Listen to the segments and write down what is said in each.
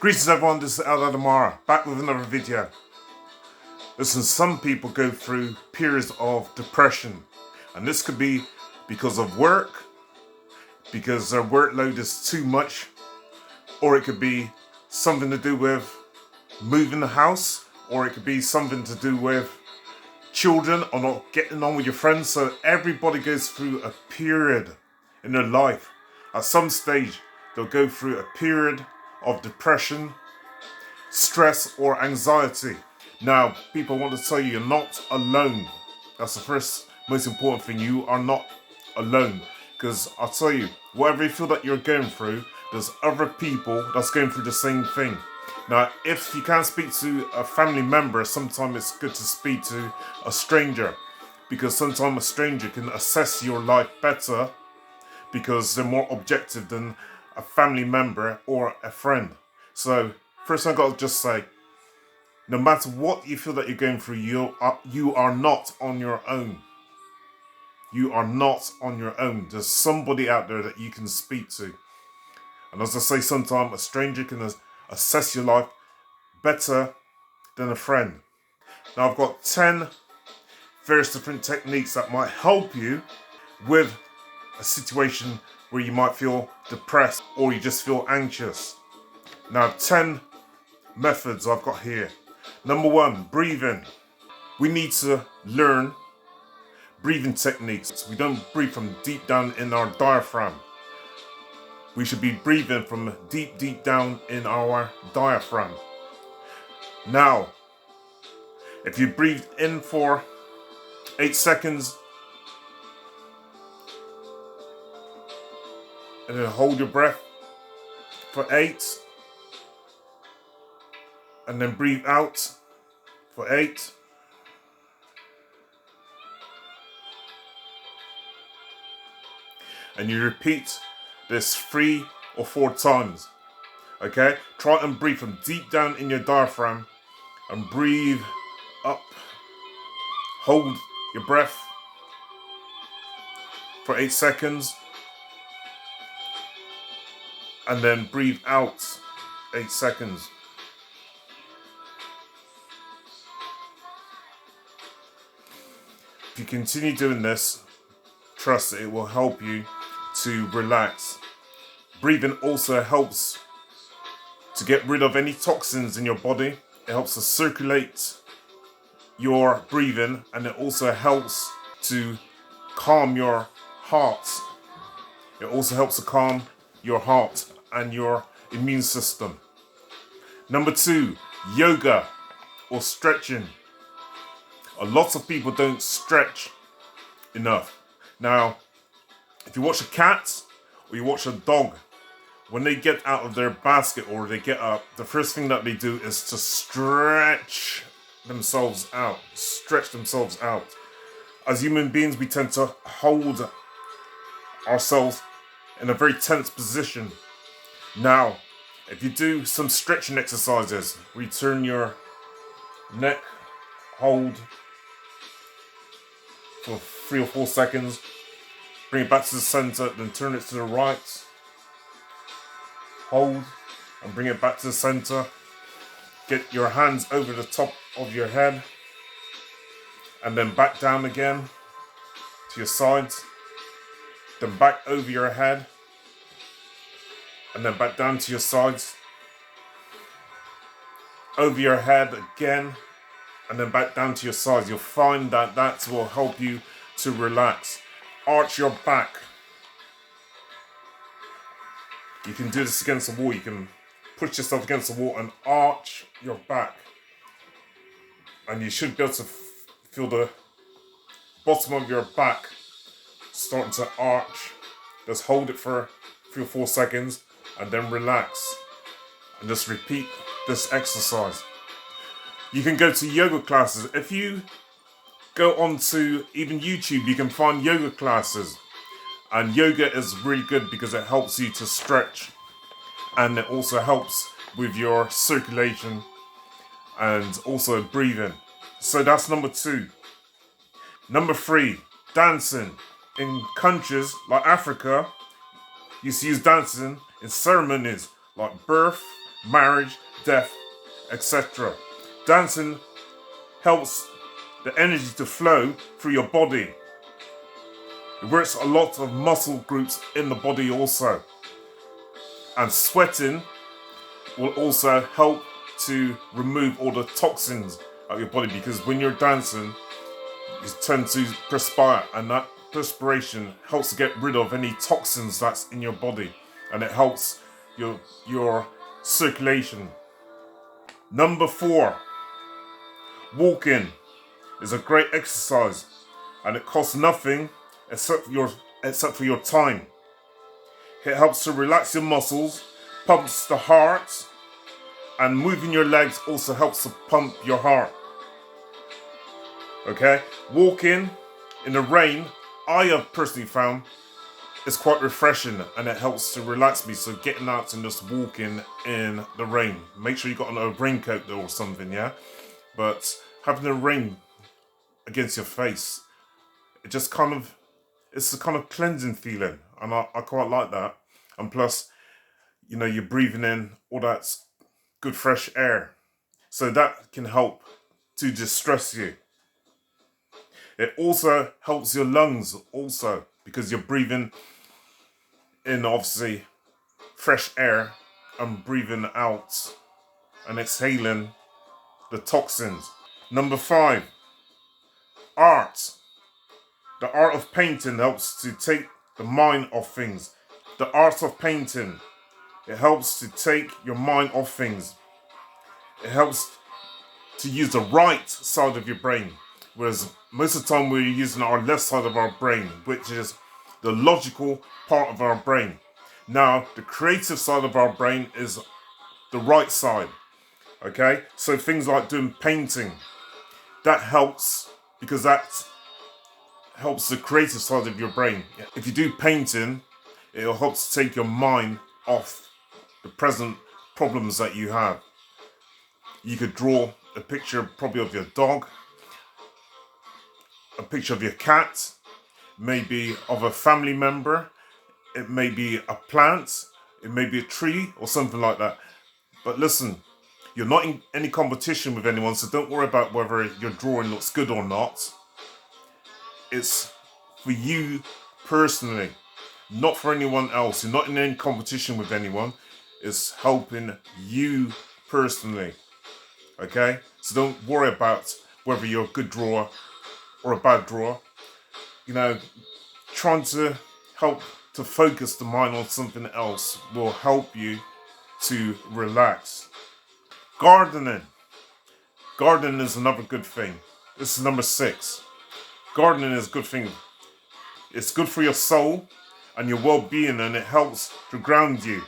Greetings everyone, this is Eldad Amara, back with another video. Listen, some people go through periods of depression, and this could be because of work, because their workload is too much, or it could be something to do with moving the house, or it could be something to do with children or not getting on with your friends. So everybody goes through a period in their life. At some stage, they'll go through a period of depression, stress or anxiety. Now, people want to tell you you're not alone. That's the first most important thing. You are not alone. Because I'll tell you, whatever you feel that you're going through, there's other people that's going through the same thing. Now, if you can't speak to a family member, sometimes it's good to speak to a stranger. Because sometimes a stranger can assess your life better because they're more objective than a family member or a friend. So first thing I got to just say, no matter what you feel that you're going through, you are not on your own. You are not on your own. There's somebody out there that you can speak to. And as I say, sometimes a stranger can assess your life better than a friend. Now I've got 10 various different techniques that might help you with a situation where you might feel depressed or you just feel anxious. Now 10 methods I've got here. Number 1, breathing. We need to learn breathing techniques. We don't breathe from deep down in our diaphragm. We should be breathing from deep down in our diaphragm. Now, if you breathe in for 8 seconds and then hold your breath for 8 and then breathe out for 8 and you repeat this 3 or 4 times. Okay, try and breathe from deep down in your diaphragm and breathe up. Hold your breath for 8 seconds and then breathe out 8 seconds. If you continue doing this, trust that it will help you to relax. Breathing also helps to get rid of any toxins in your body. It helps to circulate your breathing, and it also helps to calm your heart. It also helps to calm your heart and your immune system. Number 2, yoga or stretching. A lot of people don't stretch enough. Now, if you watch a cat or you watch a dog, when they get out of their basket or they get up, the first thing that they do is to stretch themselves out. Stretch themselves out. As human beings, we tend to hold ourselves in a very tense position. Now, if you do some stretching exercises, we turn your neck, hold for 3 or 4 seconds, bring it back to the center, then turn it to the right, hold and bring it back to the center. Get your hands over the top of your head and then back down again to your sides, then back over your head and then back down to your sides, over your head again and then back down to your sides. You'll find that that will help you to relax. Arch your back. You can do this against the wall. You can push yourself against the wall and arch your back. And you should be able to feel the bottom of your back starting to arch. Just hold it for 3 or 4 seconds and then relax. And just repeat this exercise. You can go to yoga classes. If you go onto even YouTube, you can find yoga classes. And yoga is really good because it helps you to stretch. And it also helps with your circulation and also breathing. So that's number 2. Number 3, dancing. In countries like Africa, you used to use dancing in ceremonies like birth, marriage, death, etc. Dancing helps the energy to flow through your body. It works a lot of muscle groups in the body also. And sweating will also help to remove all the toxins out of your body, because when you're dancing, you tend to perspire, and that perspiration helps to get rid of any toxins that's in your body, and it helps your circulation. Number 4, walking is a great exercise, and it costs nothing except for your time. It helps to relax your muscles, pumps the heart, and moving your legs also helps to pump your heart. Okay, walking in the rain, I have personally found is quite refreshing, and it helps to relax me. So getting out and just walking in the rain, make sure you got on a raincoat though or something, yeah. But having the rain against your face, it just kind of, it's a kind of cleansing feeling, and I quite like that. And plus, you know, you're breathing in all that good fresh air, so that can help to distress you. It also helps your lungs also, because you're breathing in obviously fresh air and breathing out and exhaling the toxins. Number 5, art. The art of painting helps to take the mind off things. The art of painting, it helps to take your mind off things. It helps to use the right side of your brain, whereas most of the time we're using our left side of our brain, which is the logical part of our brain. Now, the creative side of our brain is the right side. Okay, so things like doing painting, that helps, because that helps the creative side of your brain. If you do painting, it'll help to take your mind off the present problems that you have. You could draw a picture probably of your dog, a picture of your cat, maybe of a family member, it may be a plant, it may be a tree or something like that. But listen, you're not in any competition with anyone, so don't worry about whether your drawing looks good or not. It's for you personally, not for anyone else. You're not in any competition with anyone. It's helping you personally. Okay? So don't worry about whether you're a good drawer or a bad drawer. You know, trying to help to focus the mind on something else will help you to relax. Gardening. Gardening is another good thing. This is number 6. Gardening is a good thing. It's good for your soul and your well-being, and it helps to ground you.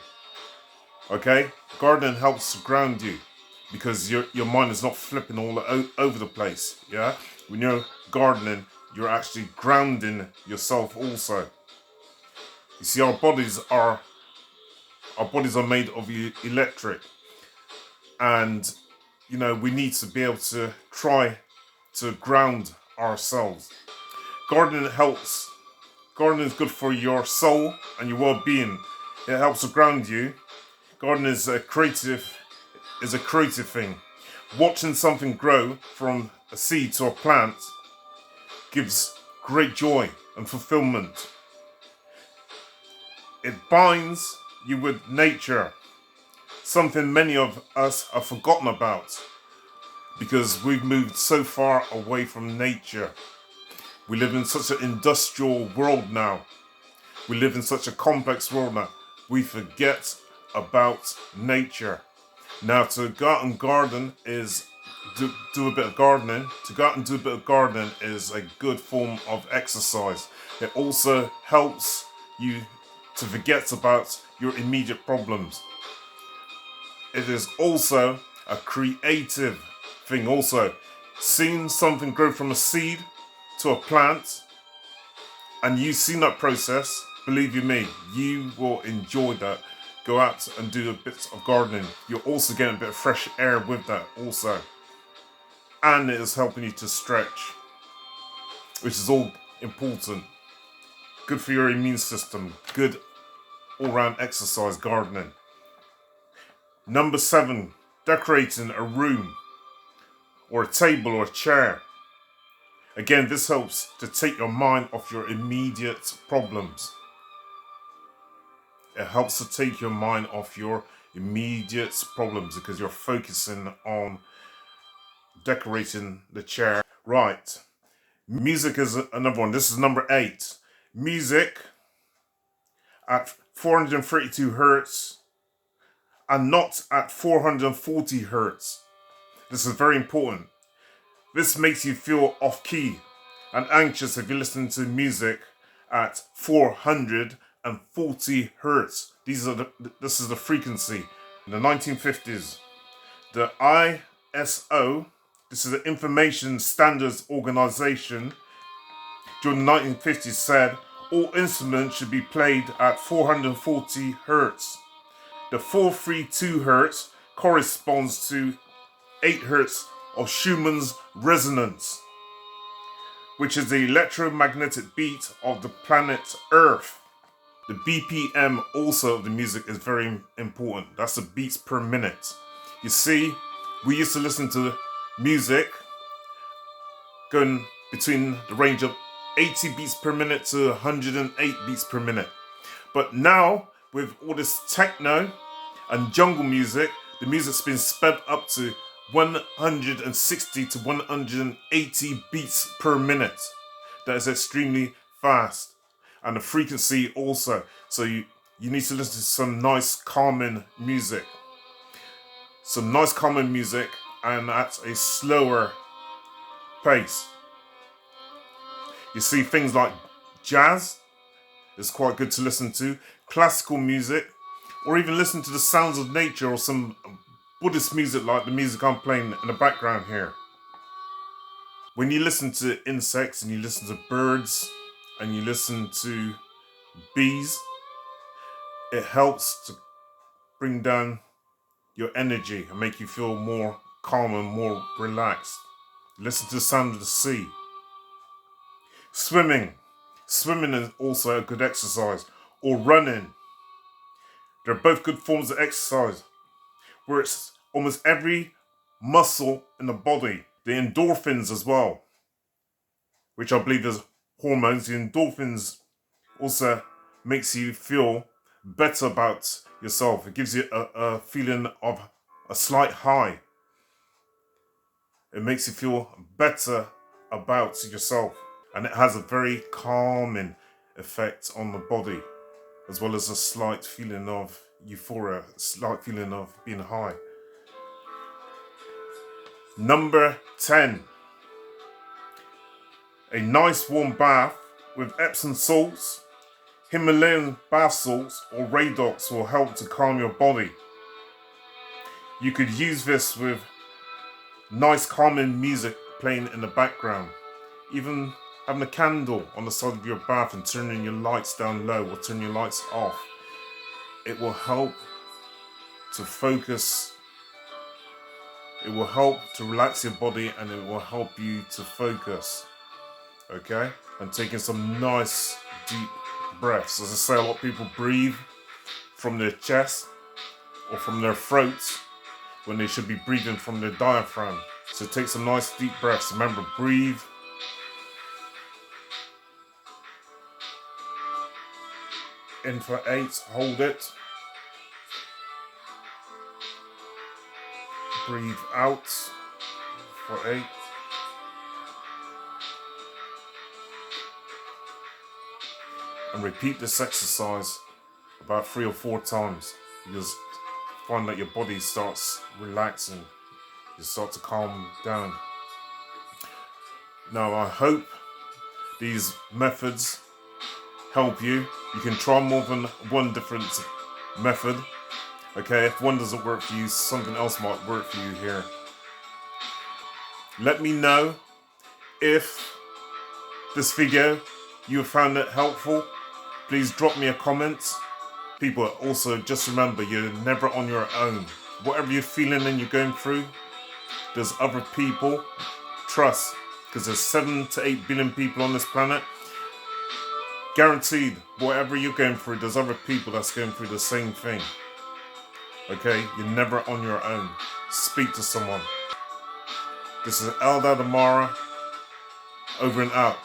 Okay? Gardening helps to ground you, because your mind is not flipping all over the place. Yeah? When you're gardening, you're actually grounding yourself also. You see, our bodies are made of electric, and you know, we need to be able to try to ground ourselves. Gardening helps. Gardening is good for your soul and your well-being. It helps to ground you. Gardening is a creative thing. Watching something grow from a seed to a plant gives great joy and fulfillment. It binds you with nature, something many of us have forgotten about, because we've moved so far away from nature. We live in such an industrial world now. We live in such a complex world now. We forget about nature. Now, to go out and garden is do a bit of gardening. To go out and do a bit of gardening is a good form of exercise. It also helps you to forget about your immediate problems. It is also a creative thing also. Seeing something grow from a seed to a plant, and you've seen that process, believe you me, you will enjoy that. Go out and do a bit of gardening. You're also getting a bit of fresh air with that also. And it is helping you to stretch, which is all important. Good for your immune system. Good all-round exercise, gardening. Number 7, decorating a room or a table or a chair. Again, this helps to take your mind off your immediate problems. It helps to take your mind off your immediate problems because you're focusing on decorating the chair. Right. Music is another one. This is number 8. Music at 432 hertz and not at 440 hertz. This is very important. This makes you feel off key and anxious if you listen to music at 440 hertz. This is the frequency. In the 1950s, the ISO, this is the Information Standards Organization, during the 1950s said all instruments should be played at 440 hertz. The 432 hertz corresponds to 8 hertz of Schumann's resonance, which is the electromagnetic beat of the planet Earth. The BPM also of the music is very important. That's the beats per minute. You see, we used to listen to music going between the range of 80 beats per minute to 108 beats per minute. But now, with all this techno and jungle music, the music's been sped up to 160 to 180 beats per minute. That is extremely fast. And the frequency also. So you need to listen to some nice calming music. Some nice calming music and at a slower pace. You see things like jazz is quite good to listen to. Classical music. Or even listen to the sounds of nature or some Buddhist music like the music I'm playing in the background here. When you listen to insects and you listen to birds and you listen to bees, it helps to bring down your energy and make you feel more calm and more relaxed. Listen to the sound of the sea. Swimming. Swimming is also a good exercise. Or running. They're both good forms of exercise, where it's almost every muscle in the body. The endorphins as well, which I believe is hormones. The endorphins also makes you feel better about yourself. It gives you a feeling of a slight high. It makes you feel better about yourself. And it has a very calming effect on the body, as well as a slight feeling of euphoria, a slight feeling of being high. Number 10. A nice warm bath with Epsom salts, Himalayan bath salts or Radox will help to calm your body. You could use this with nice calming music playing in the background. Even having a candle on the side of your bath and turning your lights down low or turning your lights off. It will help to focus. It will help to relax your body and it will help you to focus. Okay? And taking some nice deep breaths. As I say, a lot of people breathe from their chest or from their throats when they should be breathing from their diaphragm. So take some nice deep breaths. Remember, breathe. In for 8, hold it. Breathe out for 8. And repeat this exercise about 3 or 4 times. You just find that your body starts relaxing. You start to calm down. Now I hope these methods help you. You can try more than one different method. Okay, if one doesn't work for you, something else might work for you here. Let me know if this video you have found it helpful. Please drop me a comment. People, also just remember, you're never on your own. Whatever you're feeling and you're going through, there's other people. Trust, because there's 7 to 8 billion people on this planet. Guaranteed, whatever you're going through, there's other people that's going through the same thing. Okay? You're never on your own. Speak to someone. This is Eldad Amara, over and out.